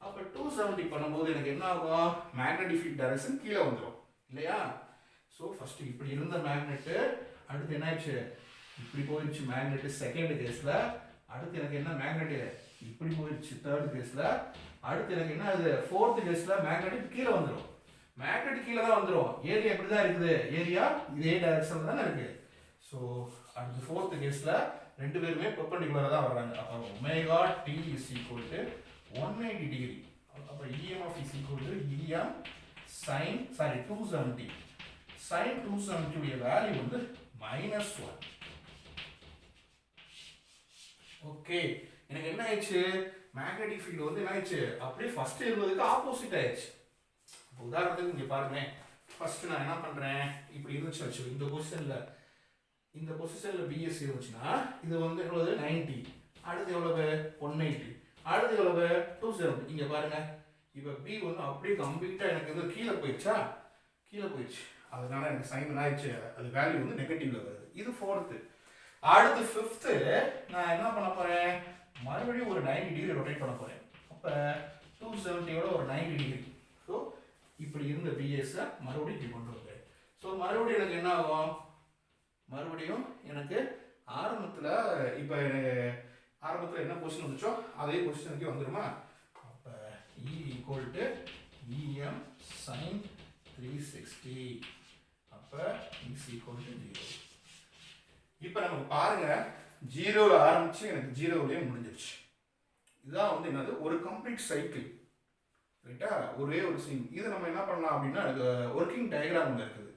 அப்ப 270 பண்ணும்போது எனக்கு என்ன ஆகும், மேக்னெட்டிக் ஃபீல்ட் டைரக்ஷன் கீழே வந்துடும் இல்லையா? ஸோ ஃபர்ஸ்ட் இப்படி இருந்த மேக்னெட், அடுத்து என்ன ஆயிடுச்சு, இப்படி போயிடுச்சு மேக்னெட் செகண்ட் கேஸ்ல. அடுத்து எனக்கு என்ன, மேக்னெட் இப்படி போயிடுச்சு தேர்ட் கேஸ்ல. அடுத்து எனக்கு என்ன ஆகுது, ஃபோர்த் கேஸ்ல மேக்னெட் கீழே வந்துடும். மேக்னெட் கீழே தான் வந்துடும், ஏரியா இப்படி தான் இருக்குது, ஏரியா இதே டைரக்ஷன்ல தானே இருக்கு. ஸோ அடுத்து ஃபோர்த் கேஸ்ல ரெண்டு பேருமே பெர்பெண்டிகுலரா தான் வர்றாங்க. அப்போ omega t is equal to 180 degree. அப்ப EMF is equal to EM sin 270. sin 270 உடைய வேல்யூ வந்து -1. ஓகே, எனக்கு என்ன ஆயிடுச்சு, மேக்னெட்டிக் ஃபீல்ட் வந்து என்ன ஆயிடுச்சு, அப்படியே ஃபர்ஸ்ட் இருந்ததுக்கு ஆப்போசிட் ஆயிடுச்சு. உதாரணத்துக்கு இங்க பாருங்க, ஃபர்ஸ்ட் நான் என்ன பண்றேன், இப்படி இருந்துச்சு வச்சு இந்த பொசிஷன்ல BS இருந்துச்சுன்னா இது வந்து எவ்வளவு, 90. அடுத்து எவ்வளவு, 180. அடுத்து எவ்வளவு, 270. இங்க பாருங்க, இப்ப B வந்து அப்படியே கம்ப்ளீட்டா எனக்கு இது கீழே போயிடுச்சா, கீழே போயிடுச்சு. அதனால எனக்கு சைன் ஆயிடுச்சு, அது வேல்யூ வந்து நெகட்டிவ்ல வருது. இது ஃபோர்த்து. அடுத்து ஃபிஃப்த்து நான் என்ன பண்ண போறேன், மறுபடியும் ஒரு 90 டிகிரி ரொட்டேட் பண்ண போறேன். அப்ப 270யோட ஒரு 90 டிகிரி. ஸோ இப்படி இருந்த பிஎஸ் மறுபடியும் இப்படி கொண்டு வருவேன். ஸோ மறுபடியும் எனக்கு என்ன ஆகும், மறுபடியும் எனக்கு ஆரம்பத்தில் இப்போ ஆரம்பத்தில் என்ன பொசிஷன் வந்துச்சோ அதே பொசிஷனுக்கு வந்துடுமா. அப்போ E equal to EM sin 360. அப்போ இஸ் ஈக்குவல் டு 0. இப்போ நமக்கு பாருங்க, 0ல ஆரம்பிச்சு எனக்கு 0லயே முடிஞ்சிருச்சு. இதுதான் வந்து என்னது, ஒரு கம்ப்ளீட் சைக்கிள். ரைட்டா, ஒரே ஒரு சீன். இது நம்ம என்ன பண்ணலாம் அப்படின்னா, ஒர்க்கிங் டயக்ராம் இருக்குது,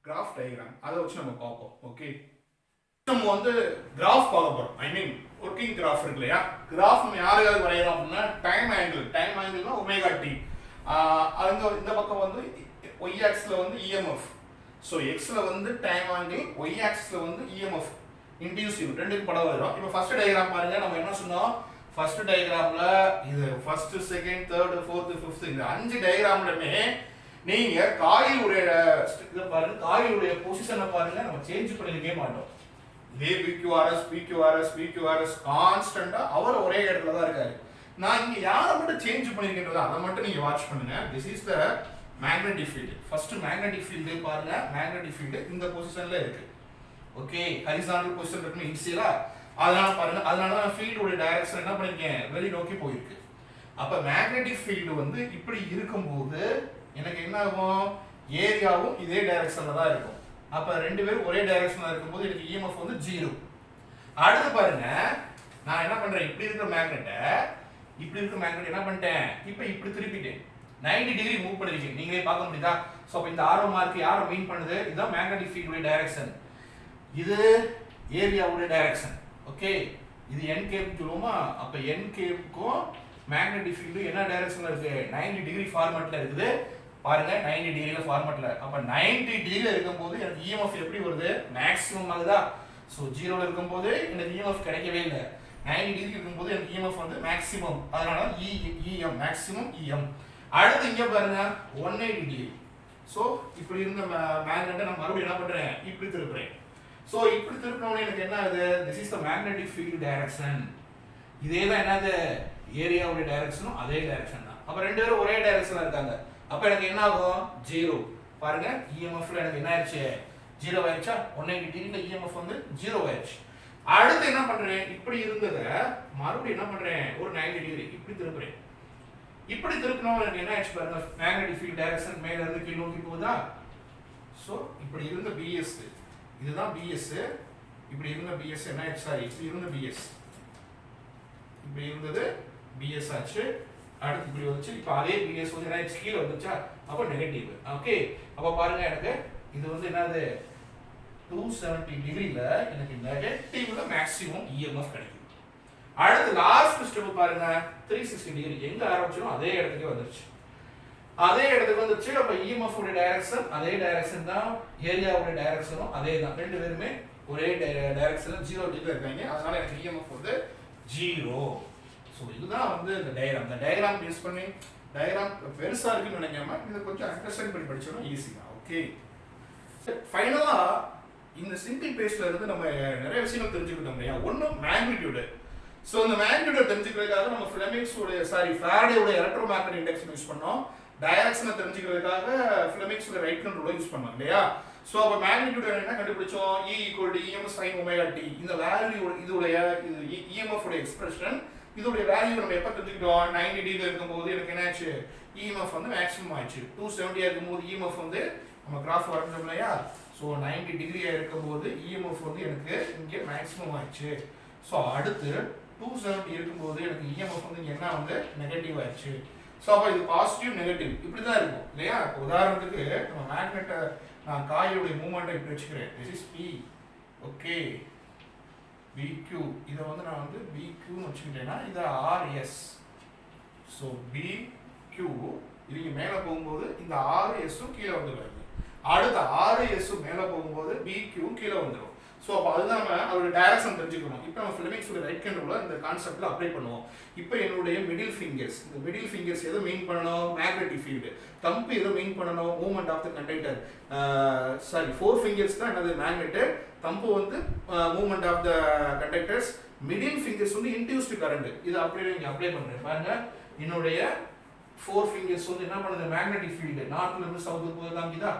கிராஃப் டயக்ராம், அதை வச்சு நம்ம பார்ப்போம். ஓகே, நம்ம வந்து கிராஃப் பார்க்க போறோம். ஐ மீன் ஒர்க்கிங் கிராஃப் இருக்கு இல்லையா, கிராஃப் நம்ம யாரையாவது வரையறோம் அப்படின்னா டைம் ஆங்கிள்னா ஒமேகா டி. இந்த பக்கம் வந்து y ஆக்சிஸ்ல வந்து EMF. ஸோ எக்ஸ்ல வந்து டைம் ஆங்கிள், y ஆக்சிஸ்ல வந்து EMF இன்டியூசிவ், ரெண்டுக்கும் படம் வரும். இப்போ ஃபர்ஸ்ட் டயக்ராம் பாருங்க, நம்ம என்ன சொன்னோம், ஃபர்ஸ்ட் டயக்ராம்ல இது first, second, third, fourth, fifth, இந்த 5 டயக்ராம்லமே நீங்க காயிலுடைய பாருங்க, காயிலுடைய பொசிஷனை பாருங்க, நம்ம சேஞ்ச் பண்ணிருக்கவே மாட்டோம். இதே PQRS PQRS PQRS கான்ஸ்டன்டா அவர் ஒரே இடத்துல தான் இருக்காரு. நான் இங்க யாரை மட்டும் சேஞ்ச் பண்ணிருக்கேன்றத அதை மட்டும் நீங்க வாட்ச் பண்ணுங்க. This is the magnetic field. First magnetic field பாருங்க, மேக்னெட்டிக் ஃபீல்டு இந்த பொசிஷன்ல இருக்கு. ஓகே, ஹரிசாண்டல் பொசிஷன் இருக்கு இனிஷியலா, அதனால பாருங்க, அதனால தான் ஃபீல்டோட டைரக்ஷன் என்ன பண்ணிருக்கேன், வெளி நோக்கி போயிருக்கு. அப்ப மேக்னெட்டிக் ஃபீல்டு வந்து இப்படி இருக்கும்போது எனக்கு என்ன ஆகும், ஏரியாவும் இதே டைரக்ஷன்ல தான் இருக்கும். அப்ப ரெண்டு பேரும் ஒரே டைரக்ஷன்ல இருக்கும்போது எனக்கு EMF வந்து 0. அடுத்து பாருங்க, நான் என்ன பண்றேன், இப்படி இருக்கிற மேக்னெட்டை என்ன பண்ணிட்டேன், இப்போ இப்படி திருப்பிட்டேன், 90 டிகிரி மூவ் பண்ணிருக்கேன். நீங்களே பார்க்க முடியுதா. ஸோ அப்போ இந்த ஆரோ மார்க் யாரை மீன் பண்ணுது, இதுதான் மேக்னெட்டிக் ஃபீல்டுடைய டைரக்ஷன், இது ஏரியாவுடைய டைரக்ஷன். ஓகே, இது n கேப் சொல்லுவோமா. அப்போ n கேப்புக்கும் மேக்னெட்டிக் ஃபீல்டு என்ன டைரக்ஷன்ல இருக்கு, 90 டிகிரி ஃபார்மேட்ல இருக்குது. பாருங்க 90 டிகிரில ஃபார்மேட்ல. அப்ப 90 டிகிரில இருக்கும்போது எனக்கு EMF எப்படி வருது, மேக்ஸிமம் ஆகுதா. ஸோ 0ல இருக்கும்போது எனக்கு EMF கிடைக்கவே இல்லை, 90 டிகிரி இருக்கும்போது எனக்கு EMF வந்து மேக்ஸிமம், அதனால EM மேக்ஸிமம் EM. அடுத்து இங்க பாருங்க 180 டிகிரி. ஸோ இப்படி இருந்த மேக்னெட்டை நான் மறுபடியும் என்ன பண்றேன், இப்படி திருப்புறேன். ஸோ இப்படி திருப்பினோடனே எனக்கு என்ன ஆகுது, this is the magnetic field direction. இதே தான் என்னது, ஏரியாவுடைய டைரக்ஷனும் அதே டைரக்ஷன் தான். அப்ப ரெண்டு பேரும் ஒரே டைரக்ஷன்ல இருக்காங்க. அப்ப எனக்கு என்ன ஆகும், 0. பாருங்க EMFல எனக்கு என்ன ஆயிடுச்சு, 0 ஆயிடுச்சா. 180 டிகிரில EMF வந்து 0 ஆயிடுச்சு. அடுத்து என்ன பண்றேன், இப்படி இருந்ததை மறுபடியும் என்ன பண்றேன், ஒரு 90 டிகிரி இப்படி திருப்புறேன். இப்படி திருப்பினோம் எனக்கு என்ன ஆயிடுச்சு பாருங்க, மேக்னெட்டிக் ஃபீல்ட் டைரக்ஷன் மேல இருந்து கீழ் நோக்கி போகுதா. ஸோ இப்படி இருந்த BS, இதுதான் BS. இப்படி இருந்த BS என்ன ஆயிடுச்சு, சாரி இப்படி இருந்த BS, இப்படி இருந்தது BS ஆச்சு. அடுத்து இப்படி வந்துச்சு, இப்போ அதே BS வந்து என்ன கீழே வந்துச்சா, அப்போ நெகட்டிவ். ஓகே, அப்போ பாருங்க எனக்கு இது வந்து என்னது, 270 டிகிரில எனக்கு நெகட்டிவ்ல மேக்ஸிமம் EMF கிடைக்கும். அடுத்து லாஸ்ட் ஸ்டெப் பாருங்க, 360 டிகிரி எங்க ஆரம்பிச்சோம் அதே இடத்துக்கு வந்துருச்சு. அதே இடத்துக்கு வந்துருச்சு. அப்ப EMF உடைய டைரக்ஷன் அதே டைரக்ஷன் தான், ஏரியாவுடைய டைரக்ஷனும் அதே தான், ரெண்டு பேருமே ஒரே டைரக்ஷன்ல 0 டிகிரில இருக்காங்க. அதனால எனக்கு EMF வந்து 0. ஸோ இதுதான் வந்து இந்த டயக்ராம். இந்த டயக்ராம் யூஸ் பண்ணி, டயக்ராம் பெருசா இருக்குன்னு நினைக்காம இதை கொஞ்சம் அண்டர்ஸ்டாண்ட் பண்ணி படிச்சோம்னா ஈஸி தான். ஓகே, ஃபைனலா இந்த சிங்கிள் பேஸ்ல இருந்து நம்ம நிறைய விஷயங்கள் தெரிஞ்சுக்கிட்டோம் இல்லையா. ஒன்று மேக்னிடியூடு. ஸோ இந்த மேக்னிடியூட தெரிஞ்சுக்கிறதுக்காக நம்ம ஃபாரடேயோட எலக்ட்ரோ மேக்னெட்டிக் இண்டெக்ஸ் யூஸ் பண்ணோம். டைரக்ஷனை தெரிஞ்சுக்கிறதுக்காக ஃபிளமிங்ஸோட ரைட் ஹேண்ட் ரூலை யூஸ் பண்ணோம் இல்லையா. ஸோ அப்போ மேக்னிடியூட் என்ன கண்டுபிடிச்சோம், E = EM sin ωt. இந்த வேல்யூ, இதோடைய EMF உடைய எக்ஸ்பிரஷன், இதோடைய வேல்யூ நம்ம எப்போ தெரிஞ்சுக்கிட்டோம், 90 டிகிரி இருக்கும்போது எனக்கு என்ன ஆச்சு, EMF வந்து மேக்ஸிமம் ஆயிடுச்சு. 270 இருக்கும்போது EMF வந்து நம்ம கிராஃப் வரைஞ்சோம் இல்லையா. ஸோ 90 டிகிரியா இருக்கும்போது EMF வந்து எனக்கு இங்கே மேக்ஸிமம் ஆயிடுச்சு. ஸோ அடுத்து 270 இருக்கும்போது எனக்கு EMF வந்து இங்கே என்ன வந்து நெகட்டிவ் ஆயிடுச்சு. ஸோ அப்போ இது பாசிட்டிவ் நெகட்டிவ் இப்படி தான் இருக்கும் இல்லையா. இப்போ உதாரணத்துக்கு நம்ம மேக்னெட்டை, நான் காயோடைய மூவ்மெண்ட்டை இப்படி வச்சுக்கிறேன், this is P. Okay, BQ, இதை வந்து நான் வந்து BQன்னு வச்சுக்கிட்டேன்னா இது RS. ஸோ BQ இதுக்கு மேலே போகும்போது இந்த RSம் கீழே வந்துடுவாங்க. அடுத்த RSம் மேலே போகும்போது BQவும் கீழே வந்துடும். ஸோ அப்போ அதுதான் நம்ம அதோட டைரக்ஷன் தெரிஞ்சுக்கணும். இப்போ நம்ம ஃபிலமெக்ஸோட ரைட் ஹேண்ட் ரூலை இந்த கான்செப்ட்ல அப்ளை பண்ணுவோம். இப்போ என்னுடைய மிடில் ஃபிங்கர்ஸ், இந்த மிடில் ஃபிங்கர்ஸ் எதை மெயின் பண்ணணும்? Magnetic field. தம்பு எதை மெயின் பண்ணணும்? Movement of the conductor. Sorry, 4 fingers தான் என்னது? மேக்னெட்டு. தம்பு வந்து movement of the conductors. Middle fingers வந்து இன்டியூஸ்டு கரண்ட். இது அப்படியே நீங்க அப்ளை பண்றேன் பாருங்க. என்னுடைய 4 ஃபிங்கர்ஸ் வந்து என்ன பண்ணுது? Magnetic field. நார்த்ல இருந்து சவுத்துக்கு போய் காமிக்குதா?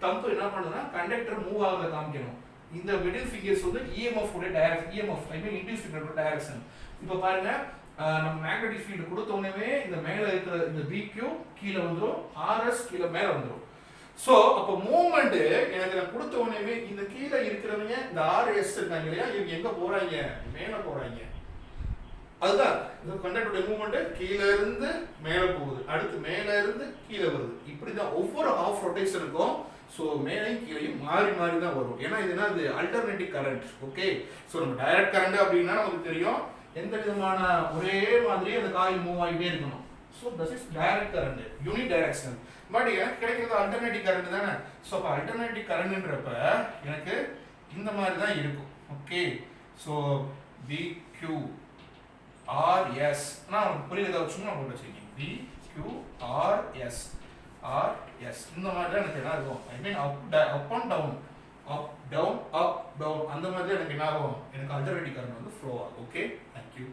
தம்பு என்ன பண்ணுதுன்னா கண்டக்டர் மூவ் ஆகுறத காமிக்கணும். இந்த மிடில் ஃபிங்கர்ஸ் வந்து இஎம்எஃப் உடைய டைரக்ஷன், இஎம்எஃப் ஐ மீன் இன்டியூஸ்டு கரண்ட் டைரக்ஷன். இப்போ பாருங்க, நம்ம மேக்னெட்டிக் ஃபீல்டு கொடுத்த உடனே இந்த மேல இருக்கிற இந்த BQ கீழே வந்துரும், RS கீழே மேல வந்துரும். சோ அப்ப மூவ்மெண்ட் எனக்கு நான் கொடுத்த உடனே இந்த கீழே இருக்கிறவங்க இந்த RS இருக்காங்க இல்லையா, இவங்க எங்க போறாங்க? மேல போறாங்க. அதுதான் இந்த கண்டக்டரோட மூவ்மெண்ட் கீழே இருந்து மேல போகுது, அடுத்து மேல இருந்து கீழே வருது. இப்படிதான் ஒவ்வொரு ஆஃப் ரொட்டேஷனுக்கும் ஸோ மேலையும் கீழையும் மாறி மாறி தான் வரும். ஏன்னா இது என்ன? அது அல்டர்னேட்டிவ் கரண்ட். ஓகே, ஸோ நம்ம டைரக்ட் கரண்ட் அப்படின்னா நமக்கு தெரியும் எந்த விதமான ஒரே மாதிரி அந்த காயில் மூவ் ஆகிட்டே இருக்கணும். So that is direct current, unit direction. But எனக்கு கிடைக்கிறது அல்டர்னேட்டிவ் கரண்ட் தானே. ஸோ அப்போ அல்டர்னேட்டிவ் கரண்ட்ன்றப்ப எனக்கு இந்த மாதிரி தான் இருக்கும். ஓகே, ஸோ BQRS நான் புரியுறதா வச்சுன்னா போட்டு வச்சுருக்கேன். BQRS இந்த மாதிரி தான் எனக்கு என்ன இருக்கும்? I mean up and down, up down, up down, அந்த மாதிரி தான் எனக்கு என்ன ஆகும்? எனக்கு அல்டர்னேட்டிவ் கரண்ட் வந்து ஃப்ளோ ஆகும். Okay, thank you.